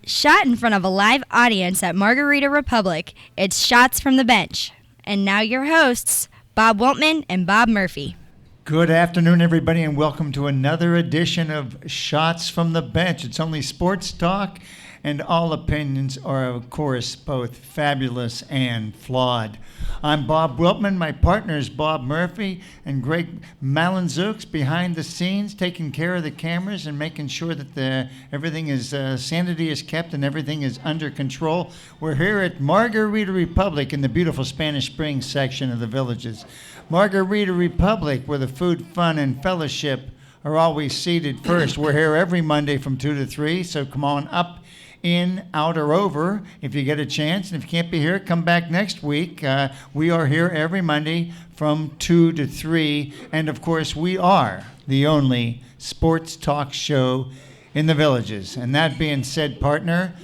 Shot in front of a live audience at Margarita Republic, it's Shots from the Bench. And now your hosts, Bob Wiltman and Bob Murphy. Good afternoon, everybody, and welcome to another edition of Shots from the Bench. It's only sports talk, and all opinions are, of course, both fabulous and flawed. I'm Bob Wiltman. My partner is Bob Murphy, and Greg Malinzuk's behind the scenes, taking care of the cameras and making sure that everything is sanity is kept and everything is under control. We're here at Margarita Republic in the beautiful Spanish Springs section of the Villages. Margarita Republic, where the food, fun, and fellowship are always seated first. We're here every Monday from 2 to 3, so come on up, in, out, or over if you get a chance. And if you can't be here, come back next week. We are here every Monday from 2 to 3. And, of course, we are the only sports talk show in the Villages. And that being said, partner,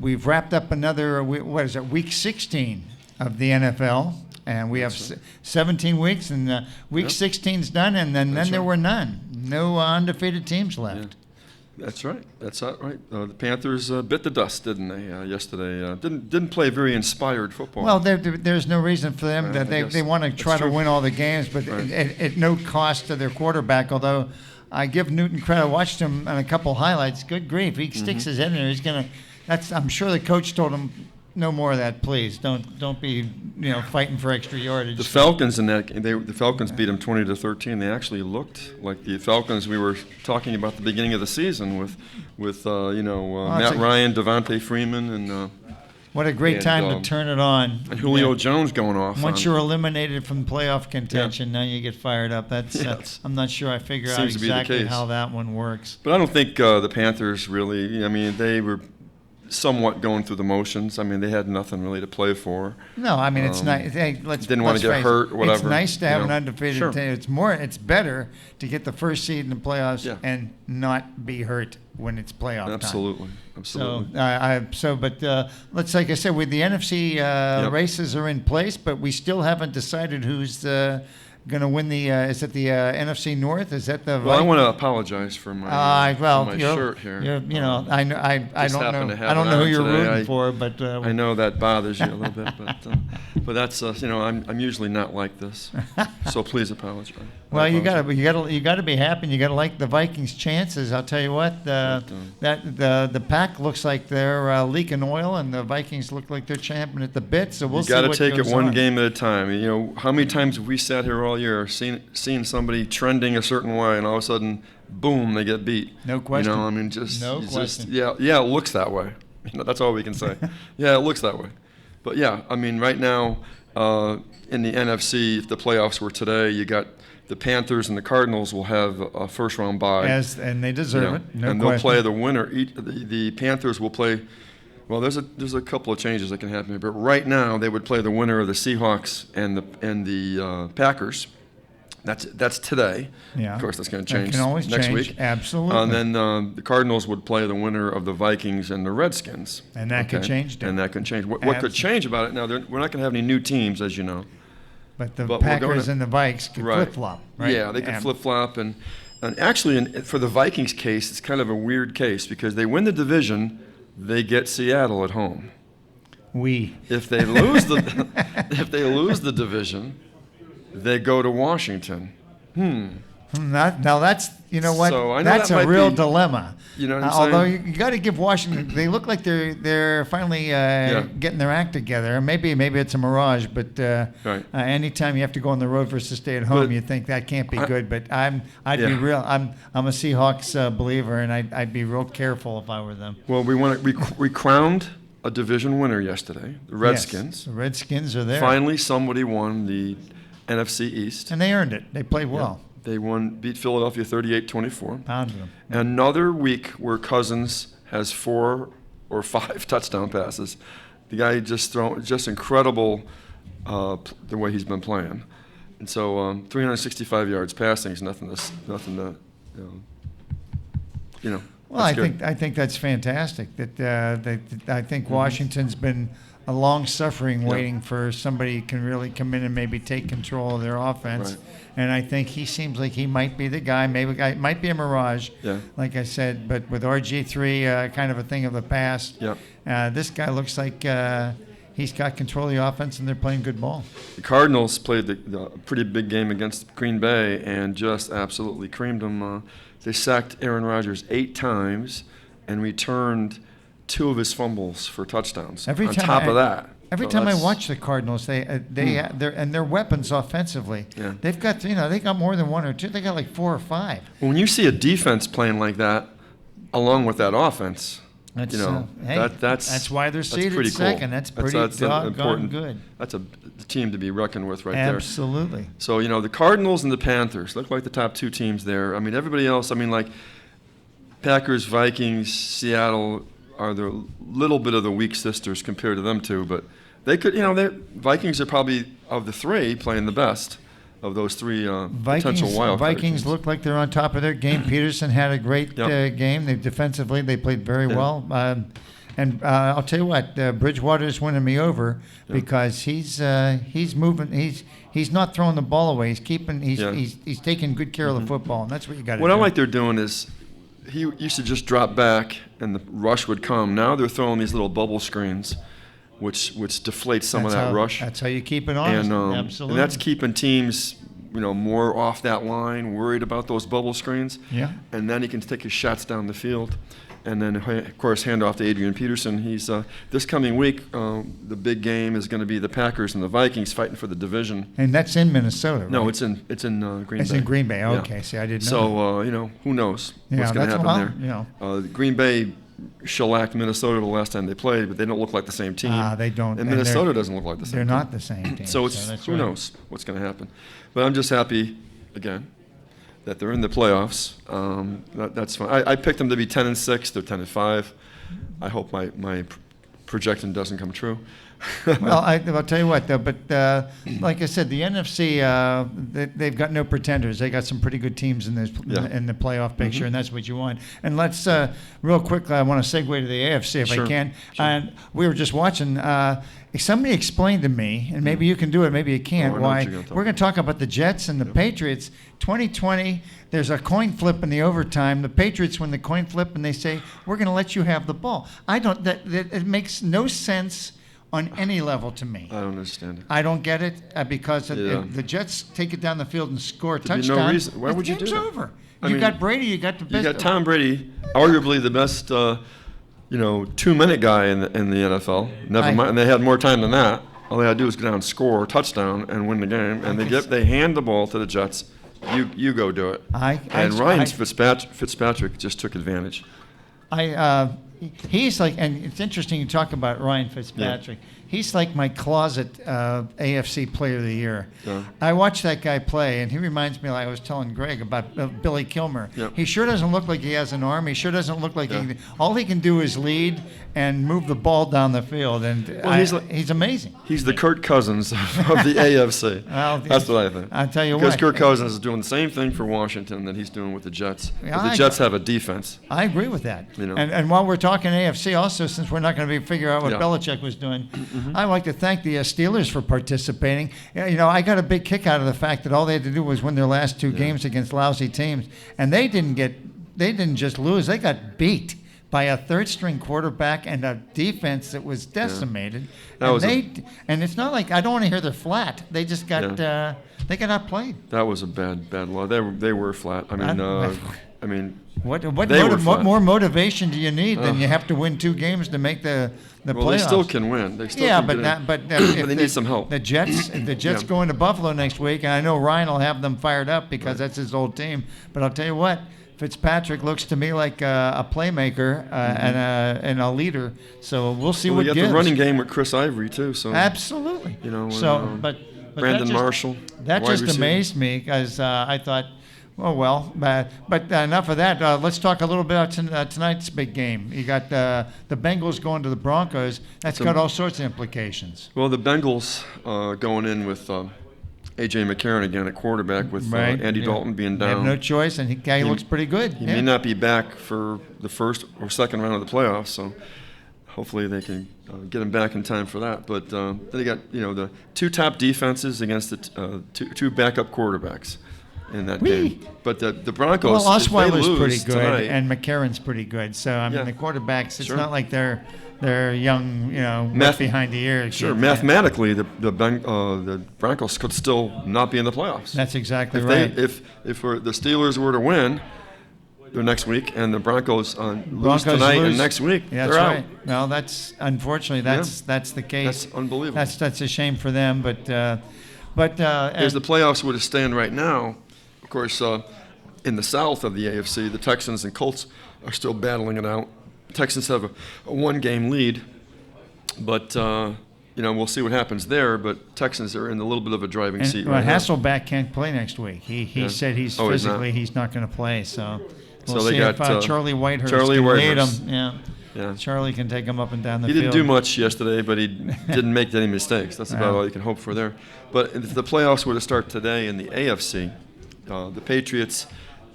we've wrapped up another, week 16 of the NFL. And we have 17 weeks, and week 16's done, and then there were none. No undefeated teams left. Yeah. That's right. The Panthers bit the dust, didn't they, yesterday? Didn't play very inspired football. Well, there's no reason for them that they want to try to win all the games, but at no cost to their quarterback, although I give Newton credit. I watched him on a couple highlights. Good grief. He sticks his head in there. He's going to – I'm sure the coach told him, no more of that, please. Don't be, fighting for extra yardage. The Falcons the Falcons beat them 20-13. They actually looked like the Falcons we were talking about at the beginning of the season with Matt Ryan, Devontae Freeman, and what a great time to turn it on. And Julio Jones going off. Once you're eliminated from playoff contention, now you get fired up. That's I'm not sure I figure out exactly how that one works. But I don't think the Panthers really. I mean, they were somewhat going through the motions. I mean, they had nothing really to play for. No, I mean, it's nice. Hey, didn't want to get hurt or whatever. It's nice to have an undefeated team. It's better to get the first seed in the playoffs and not be hurt when it's playoff time. Absolutely. But let's, like I said, with the NFC races are in place, but we still haven't decided who's going to win the is it the NFC North? Is that the Well, I want to apologize for my shirt here. I don't know who you're rooting for, but I know that bothers you a little bit, but that's I'm usually not like this, so please apologize. Well, you got to be happy. You got to like the Vikings' chances. I'll tell you what, the pack looks like they're leaking oil, and the Vikings look like they're champing at the bit. So we'll see. You got to take it one game at a time. How many times have we sat here all year seeing somebody trending a certain way, and all of a sudden, boom, they get beat. No question. No question. It looks that way. That's all we can say. Yeah, it looks that way. But right now, in the NFC, if the playoffs were today, you got the Panthers and the Cardinals will have a first-round bye. And they deserve it. No and question. They'll play the winner. The Panthers will play. Well, there's a couple of changes that can happen here, but right now they would play the winner of the Seahawks and the Packers. That's today. Yeah. Of course, that's going to change can always next change. week. Absolutely. And then the Cardinals would play the winner of the Vikings and the Redskins. And that could change. And that could change. What could change about it now? We're not going to have any new teams, as you know. But the Packers and the Vikes could flip-flop, right? Yeah, they could flip-flop. And actually, for the Vikings case, it's kind of a weird case because they win the division, they get Seattle at home. If they lose the division, they go to Washington. Now that's what. So that's a real dilemma. You know what I'm although saying? you got to give Washington, they look like they're finally getting their act together. Maybe it's a mirage, but anytime you have to go on the road versus stay at home, you think that can't be good. But I'm a Seahawks believer, and I'd be real careful if I were them. Well, we crowned a division winner yesterday, the Redskins. Yes, the Redskins are there. Finally, somebody won the NFC East. And they earned it. They played well. They beat Philadelphia 38-24. Pounded them. Another week where Cousins has 4 or 5 touchdown passes. The guy just incredible the way he's been playing. And so 365 yards passing is nothing to. Well, I think that's fantastic. I think Washington's been a long suffering waiting for somebody who can really come in and maybe take control of their offense. Right. And I think he seems like he might be the guy. Maybe it might be a mirage, like I said, but with RG3 kind of a thing of the past. This guy looks like he's got control of the offense, and they're playing good ball. The Cardinals played the pretty big game against Green Bay and just absolutely creamed them. They sacked Aaron Rodgers 8 times and returned 2 of his fumbles for touchdowns. Every time I watch the Cardinals, they're weapons offensively. Yeah. They've got they got more than 1 or 2. They got like 4 or 5. When you see a defense playing like that, along with that offense, that's why they're seeded second. Cool. That's pretty doggone good. That's a team to be reckoned with right there. Absolutely. So the Cardinals and the Panthers look like the top 2 teams there. I mean, everybody else. I mean, like Packers, Vikings, Seattle are the little bit of the weak sisters compared to them two, but they could. Vikings are probably of the 3 playing the best of those 3 potential wild card Vikings teams. look like they're on top of their game. Peterson had a great game. Defensively, they played very well. And I'll tell you what, Bridgewater's winning me over because he's moving. He's not throwing the ball away. He's taking good care of the football, and that's what you got to do. What I like they're doing is he used to just drop back and the rush would come. Now they're throwing these little bubble screens, which deflates some of that rush. That's how you keep it honest. Absolutely. And that's keeping teams, more off that line, worried about those bubble screens. Yeah. And then he can take his shots down the field. And then, of course, hand off to Adrian Peterson. He's this coming week. The big game is going to be the Packers and the Vikings fighting for the division. And that's in Minnesota, right? No, it's in Green Bay. It's in Green Bay. Okay, see, I didn't know. So who knows what's going to happen there? Green Bay shellacked Minnesota the last time they played, but they don't look like the same team. They don't. And Minnesota doesn't look like the same team. They're not the same team. So who knows what's going to happen? But I'm just happy again that they're in the playoffs. That's fine. I picked them to be 10-6. They're 10-5. I hope my projection doesn't come true. Well, I'll tell you what, though. But like I said, the NFC they've got no pretenders. They got some pretty good teams in the playoff picture, and that's what you want. And let's real quickly, I want to segue to the AFC if I can. Sure. And we were just watching. Somebody explained to me, and maybe you can do it, maybe you can't, why we're going to talk about the Jets and the Patriots. 2020, there's a coin flip in the overtime. The Patriots win the coin flip, and they say, we're going to let you have the ball. It makes no sense on any level to me. I don't understand it. I don't get it because the Jets take it down the field and score a touchdown. No reason. Why would you do that? Game's over. You got Brady. You got the best. You got Tom Brady, arguably the best 2-minute guy in the NFL. Never mind, and they had more time than that. All they had to do was go down, score a touchdown, and win the game. And they hand the ball to the Jets. You go do it. Ryan Fitzpatrick just took advantage. He's like, and it's interesting you talk about Ryan Fitzpatrick. Yeah. He's like my closet AFC Player of the Year. Yeah. I watch that guy play, and he reminds me, like I was telling Greg about Billy Kilmer. Yeah. He sure doesn't look like he has an arm. He sure doesn't look like all he can do is lead and move the ball down the field, and he's amazing. He's the Kirk Cousins of the AFC. Well, that's what I think. I'll tell you because Kirk Cousins is doing the same thing for Washington that he's doing with the Jets. But the Jets have a defense. I agree with that. And while we're talking AFC, also, since we're not going to figure out what Belichick was doing, I'd like to thank the Steelers for participating. I got a big kick out of the fact that all they had to do was win their last 2 games against lousy teams, and they didn't just lose; they got beat by a third-string quarterback and a defense that was decimated. And it's not like I don't want to hear they're flat. They just got they got outplayed. That was a bad loss. They were flat. I mean, what more motivation do you need than you have to win 2 games to make the playoffs? They still can win. They still but they need some help. The Jets go into Buffalo next week, and I know Ryan will have them fired up because that's his old team. But I'll tell you what, Fitzpatrick looks to me like a playmaker and a leader. So we'll see what gives. We got the running game with Chris Ivory too. So absolutely. But Brandon Marshall. That just amazed me because I thought. Oh, well, but enough of that. Let's talk a little bit about tonight's big game. You got the Bengals going to the Broncos. That's got all sorts of implications. Well, the Bengals going in with A.J. McCarron again at quarterback with Andy Dalton being down. They have no choice, and he looks pretty good. He may not be back for the first or second round of the playoffs, so hopefully they can get him back in time for that. But then they got the two top defenses against the two backup quarterbacks in that game. But the Broncos, well, Osweiler's pretty good, tonight, and McCarron's pretty good. So I mean, the quarterbacks, it's not like they're young, left behind the ears. Sure, mathematically, the Broncos could still not be in the playoffs. That's exactly right. If the Steelers were to win their next week and the Broncos lose tonight and next week, that's they're right. out. Well, that's the case. That's unbelievable. That's a shame for them, but as the playoffs were to stand right now, of course, in the south of the AFC, the Texans and Colts are still battling it out. Texans have a one-game lead, but we'll see what happens there. But Texans are in a little bit of a driving seat right now. Hasselbeck can't play next week. He said he's not going to play. So we'll see if Charlie Whitehurst can lead him. Yeah. Charlie can take him up and down the field. He didn't do much yesterday, but he didn't make any mistakes. That's about all you can hope for there. But if the playoffs were to start today in the AFC, the Patriots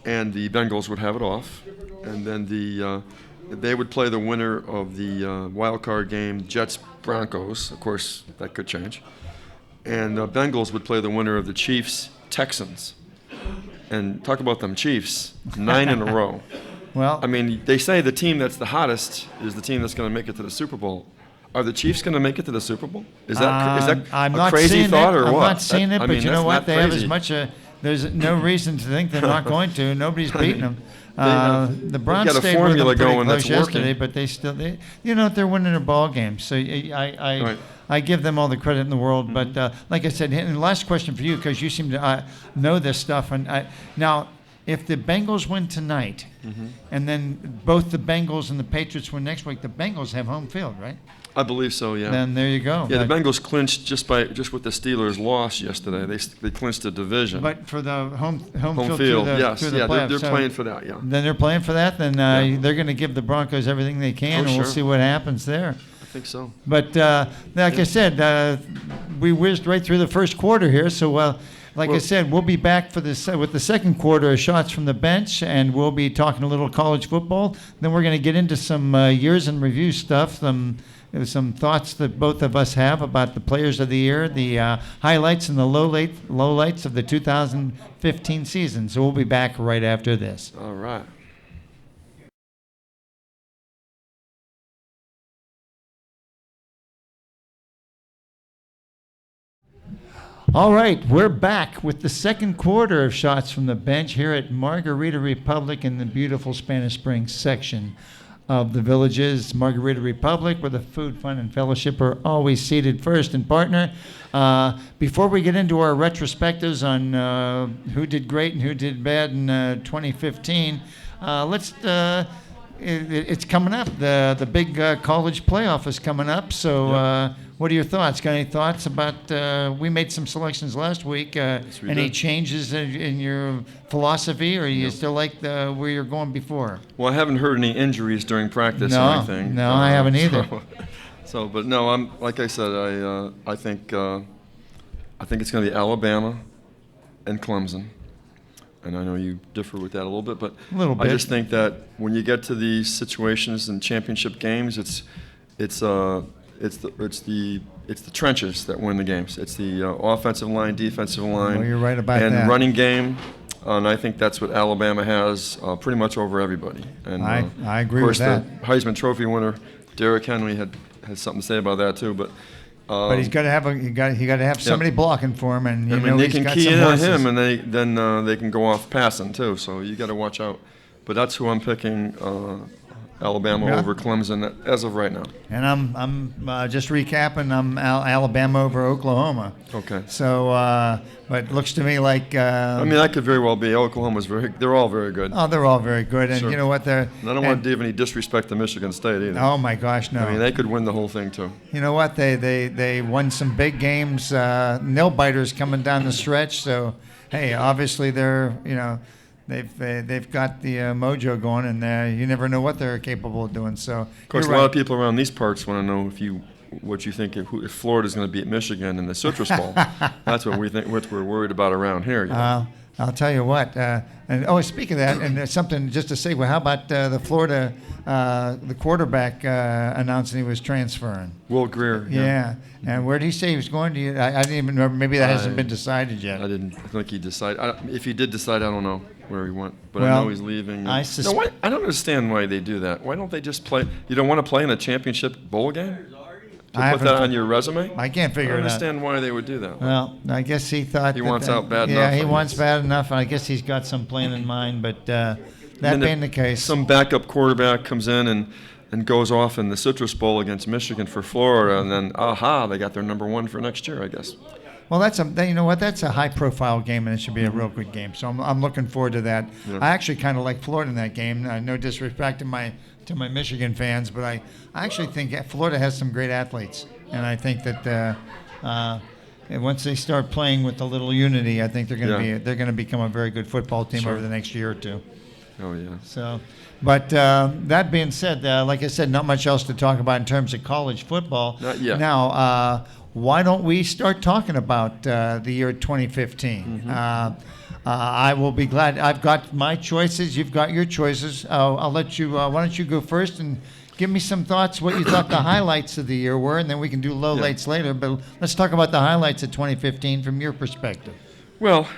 and the Bengals would have it off, and then they would play the winner of the wild card game, Jets-Broncos. Of course, that could change. And Bengals would play the winner of the Chiefs-Texans. And talk about them Chiefs, 9 in a row. Well, I mean, they say the team that's the hottest is the team that's going to make it to the Super Bowl. Are the Chiefs going to make it to the Super Bowl? Is that a crazy thought or what? I'm not seeing it, but you know what? They have as much there's no reason to think they're not going to. Nobody's beating them. The Browns stayed with them pretty close yesterday, but they're winning their ball games. So I give them all the credit in the world. Mm-hmm. But like I said, and the last question for you, because you seem to know this stuff. Now, if the Bengals win tonight, and then both the Bengals and the Patriots win next week, the Bengals have home field, right? I believe so, yeah. Then there you go. Yeah, the Bengals clinched just with the Steelers' loss yesterday. They clinched the division. But for the home field yes, through the playoffs. They're playing for that, yeah. Then they're playing for that. Then they're going to give the Broncos everything they can, and we'll see what happens there. I think so. But like I said, we whizzed right through the first quarter here. So, I said, we'll be back with the second quarter of Shots from the Bench, and we'll be talking a little college football. Then we're going to get into some years in review stuff, some thoughts that both of us have about the players of the year, the highlights and the lowlights of the 2015 season. So we'll be back right after this. All right. All right, we're back with the second quarter of Shots from the Bench here at Margarita Republic in the beautiful Spanish Springs section of the Villages. Margarita Republic, where the food, fun, and fellowship are always seated first. And partner, before we get into our retrospectives on who did great and who did bad in 2015, it's coming up. The big college playoff is coming up. So what are your thoughts? Got any thoughts about, we made some selections last week. Any changes in your philosophy, or you still like where you're going before? Well, I haven't heard any injuries during practice or anything. No, I haven't either. But no, I'm like I said, I think it's going to be Alabama and Clemson. And I know you differ with that a little bit, but I just think that when you get to these situations in championship games, it's the trenches that win the games. It's the offensive line, defensive line, well, you're right about and that. running game. And I think that's what Alabama has pretty much over everybody. And I agree with that. Of course, the Heisman Trophy winner, Derrick Henry, had something to say about that too. But he's got to have somebody blocking for him, and they can key in on him, and then they can go off passing too. So you got to watch out. But that's who I'm picking. Alabama over Clemson as of right now. And I'm just recapping. I'm Alabama over Oklahoma. Okay. So, but it looks to me like. That could very well be. Oklahoma's they're all very good. Oh, they're all very good, and sure. you know what? And I don't want to give any disrespect to Michigan State either. Oh my gosh, no. I mean, they could win the whole thing too. You know what? They won some big games. Nail biters coming down the stretch. So, hey, obviously they're They've got the mojo going, and you never know what they're capable of doing. So, of course, a lot of people around these parts want to know if you what you think if Florida's going to beat Michigan in the Citrus Bowl. That's what we think. What we're worried about around here. You know? I'll tell you what. Speaking of that, and there's something just to say. Well, how about the Florida, the quarterback announcing he was transferring? Will Greer. Yeah. And where did he say he was going to? I didn't even remember. Maybe that hasn't been decided yet. I didn't think he decided. If he did decide, I don't know where he went. But Well, I know he's leaving. I don't understand why they do that. Why don't they just play? You don't want to play in a championship bowl game? To put that on your resume? I can't figure it out. I don't understand why they would do that. Well, I guess he thought he wants out bad enough. Yeah, he wants bad enough, and I guess he's got some plan in mind. But that being the case, some backup quarterback comes in and goes off in the Citrus Bowl against Michigan for Florida, and then they got their number one for next year, I guess. Well, that's a high-profile game, and it should be a real good game. So I'm looking forward to that. Yeah. I actually kind of like Florida in that game. No disrespect to my Michigan fans, but I actually think Florida has some great athletes, and I think that once they start playing with a little unity, I think they're going to become a very good football team over the next year or two. Oh yeah. So, but that being said, like I said, not much else to talk about in terms of college football. Not yet. Now, why don't we start talking about the year 2015? Mm-hmm. I will be glad. I've got my choices. You've got your choices. I'll let you. Why don't you go first and give me some thoughts, what you thought the highlights of the year were, and then we can do lowlights later. But let's talk about the highlights of 2015 from your perspective. Well,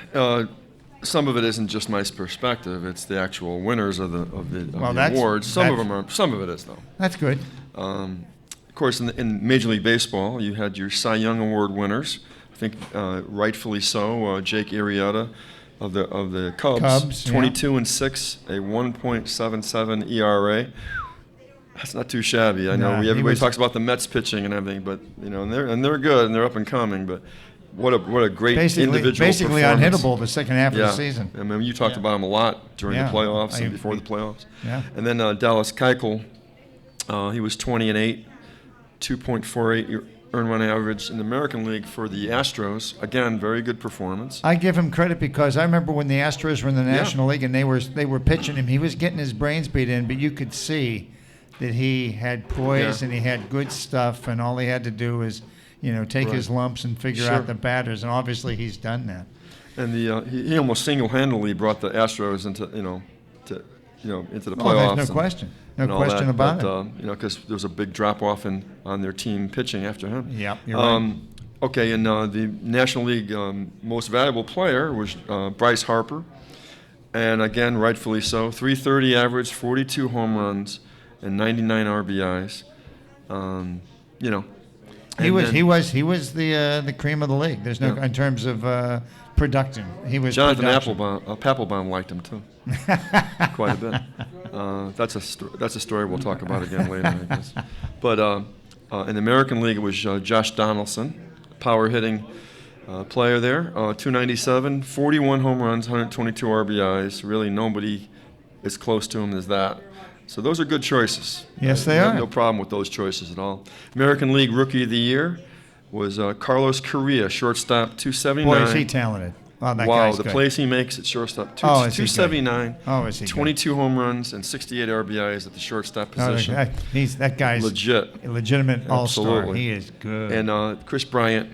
some of it isn't just my perspective; it's the actual winners of the awards. Some of it is though. That's good. Of course, in Major League Baseball, you had your Cy Young Award winners. I think rightfully so. Jake Arrieta of the Cubs, 22-6, a 1.77 ERA. That's not too shabby. I know everybody talks about the Mets pitching and everything, but and they're good and they're up and coming. But what a great individual basically performance. unhittable the second half of the season. I mean, you talked about him a lot during the playoffs and before the playoffs. Yeah. And then Dallas Keuchel, he was 20-8, 2.48 earned run average in the American League for the Astros. Again, very good performance. I give him credit because I remember when the Astros were in the National League and they were pitching him. He was getting his brains beat in, but you could see that he had poise and he had good stuff, and all he had to do was, take his lumps and figure out the batters, and obviously he's done that. And he almost single-handedly brought the Astros into the playoffs. Oh, there's no question. No question about it. Because there was a big drop-off on their team pitching after him. Yeah, you're right. Okay, and the National League most valuable player was Bryce Harper. And again, rightfully so. .330 average, 42 home runs, and 99 RBIs. He was the cream of the league. There's no in terms of production. He was Jonathan Papelbon liked him too, quite a bit. That's a story we'll talk about again later, I guess. But in the American League, it was Josh Donaldson, power hitting player there. 297, 41 home runs, 122 RBIs. Really, nobody as close to him as that. So those are good choices. Yes, they are. No problem with those choices at all. American League Rookie of the Year was Carlos Correa, shortstop, 279. Boy, is he talented. Wow, the plays he makes at shortstop, 279, 22 home runs, and 68 RBIs at the shortstop position. That guy's legit. A legitimate all-star. He is good. And Chris Bryant,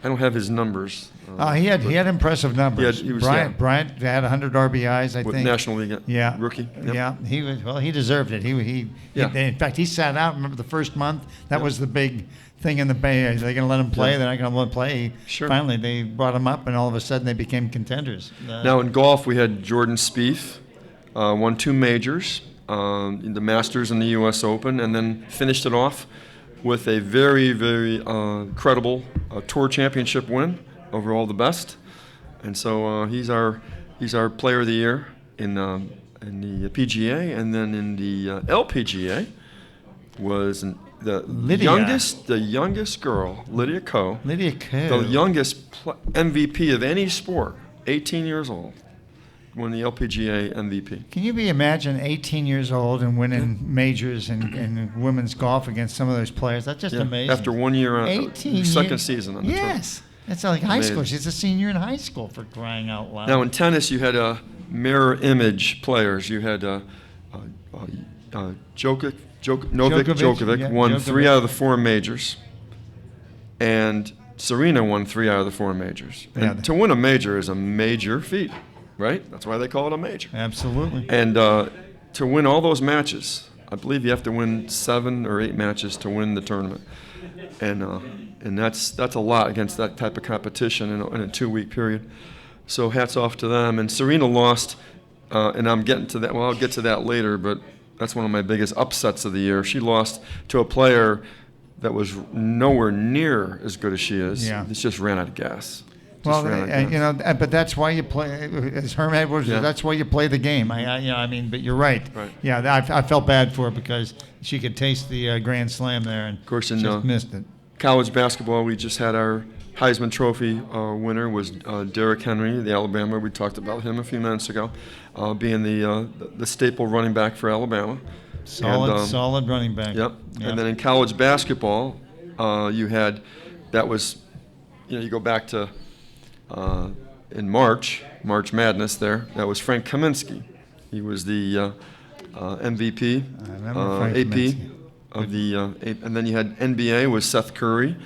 I don't have his numbers. He had impressive numbers. Bryant had 100 RBIs, I with think. National League rookie. Yep. Yeah, he deserved it. He in fact, he sat out. Remember the first month? That was the big thing in the Bay. Are they going to let him play? They're not going to let him play. Sure. Finally, they brought him up, and all of a sudden they became contenders. Now in golf, we had Jordan Spieth, won 2 majors, the Masters and the U.S. Open, and then finished it off with a very, very credible Tour Championship win over all the best, and so he's our Player of the Year in the PGA, and then in the LPGA was the youngest girl, Lydia Ko. The youngest MVP of any sport, 18 years old. Won the LPGA MVP. Can you imagine 18 years old and winning majors in women's golf against some of those players? That's just amazing. After 1 year, second season on the tour. Yes. It's like high school. She's a senior in high school, for crying out loud. Now in tennis, you had mirror image players. You had Novak Djokovic won 3 out of the 4 majors. And Serena won 3 out of the 4 majors. And to win a major is a major feat, right? That's why they call it a major. Absolutely. And to win all those matches, I believe you have to win 7 or 8 matches to win the tournament. And that's a lot against that type of competition in a 2-week period. So hats off to them. And Serena lost, and I'm getting to that. Well, I'll get to that later, but that's one of my biggest upsets of the year. She lost to a player that was nowhere near as good as she is. Yeah. It just ran out of gas. Well, but that's why you play. As Herm Edwards, that's why you play the game. But you're right. Right. Yeah, I felt bad for her because she could taste the Grand Slam there, and of course, just missed it. College basketball, we just had our Heisman Trophy winner was Derrick Henry, the Alabama. We talked about him a few minutes ago, being the staple running back for Alabama. Solid running back. Yep. And then in college basketball, you had that was, you go back to in March Madness there. That was Frank Kaminsky. He was the MVP, AP of the, and then you had NBA with Seth Curry.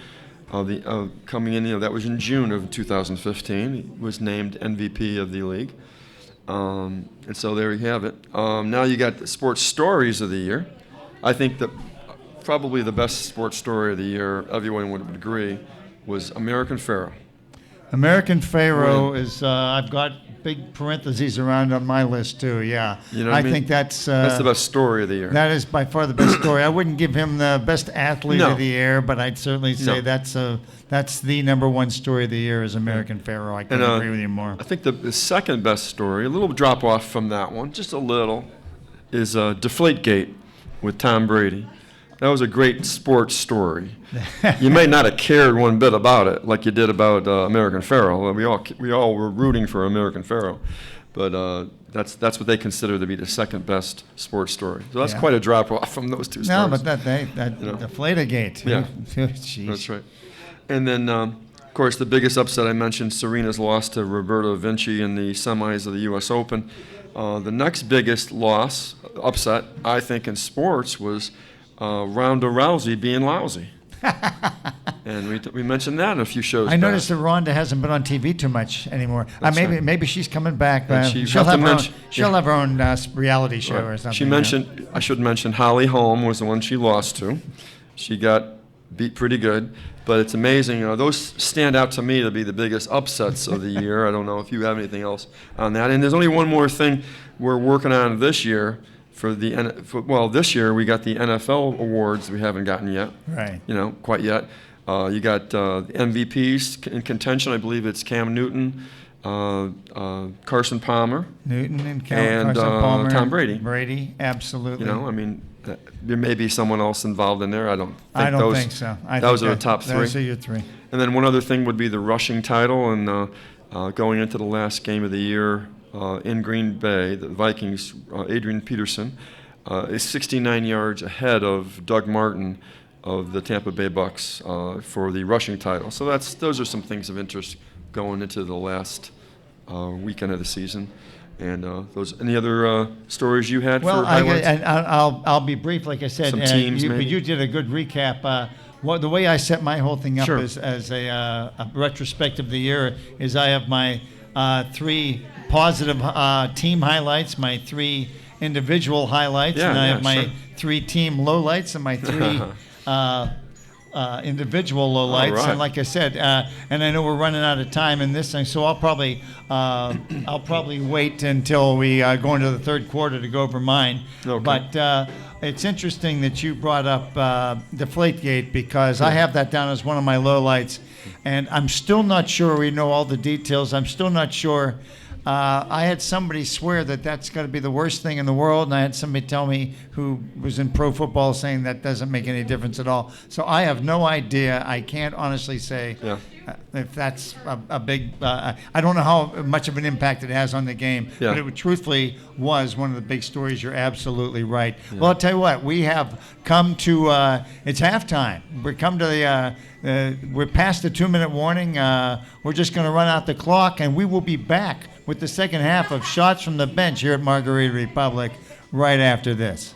Coming in, that was in June of 2015. He was named MVP of the league. And so there you have it. Now you got the sports stories of the year. I think that probably the best sports story of the year, everyone would agree, was American Pharoah. American Pharoah is, I've got big parentheses around on my list too, yeah. You know what I mean? Think that's the best story of the year. That is by far the best story. I wouldn't give him the best athlete of the year, but I'd certainly say that's the number one story of the year is American Pharoah. I couldn't agree with you more. I think the second best story, a little drop off from that one, just a little, is Deflategate with Tom Brady. That was a great sports story. You may not have cared one bit about it, like you did about American Pharoah. We all were rooting for American Pharoah, but that's what they consider to be the second best sports story. So that's quite a drop off from those two stories. No, but Deflategate. Yeah, Jeez. That's right. And then, of course, the biggest upset I mentioned, Serena's loss to Roberta Vinci in the semis of the U.S. Open. The next biggest upset, I think, in sports was Ronda Rousey being lousy. And we mentioned that in a few shows I noticed that Ronda hasn't been on TV too much anymore. Maybe she's coming back. She'll have her own reality show or something. I should mention Holly Holm was the one she lost to. She got beat pretty good. But it's amazing. Those stand out to me to be the biggest upsets of the year. I don't know if you have anything else on that. And there's only one more thing we're working on this year. This year we got the NFL awards we haven't gotten yet. Right. Quite yet. You got the MVPs in contention. I believe it's Cam Newton, Carson Palmer, Carson Palmer, Tom Brady. Brady, absolutely. There may be someone else involved in there. I don't think so. Those are the top 3. Those are your 3. And then one other thing would be the rushing title, and going into the last game of the year in Green Bay, the Vikings, Adrian Peterson is 69 yards ahead of Doug Martin of the Tampa Bay Bucks for the rushing title. So those are some things of interest going into the last weekend of the season. And any other stories you had for highlights? I'll be brief, like I said. Some teams, maybe? You did a good recap. The way I set my whole thing up as a retrospective of the year is I have my 3 positive team highlights, my 3 individual highlights, and I have my 3 team lowlights and my 3 individual lowlights. Right. And like I said, and I know we're running out of time in this thing, so I'll probably wait until we go into the third quarter to go over mine. Okay. But it's interesting that you brought up Deflategate because I have that down as one of my lowlights, and I'm still not sure we know all the details. I'm still not sure. I had somebody swear that that's got to be the worst thing in the world, and I had somebody tell me who was in pro football saying that doesn't make any difference at all. So I have no idea. I can't honestly say if that's a big I don't know how much of an impact it has on the game, but it truthfully was one of the big stories. You're absolutely right. Well, I'll tell you what, we have come to it's halftime. We're past the 2-minute warning. We're just going to run out the clock, and we will be back with the second half of Shots from the Bench here at Margarita Republic right after this.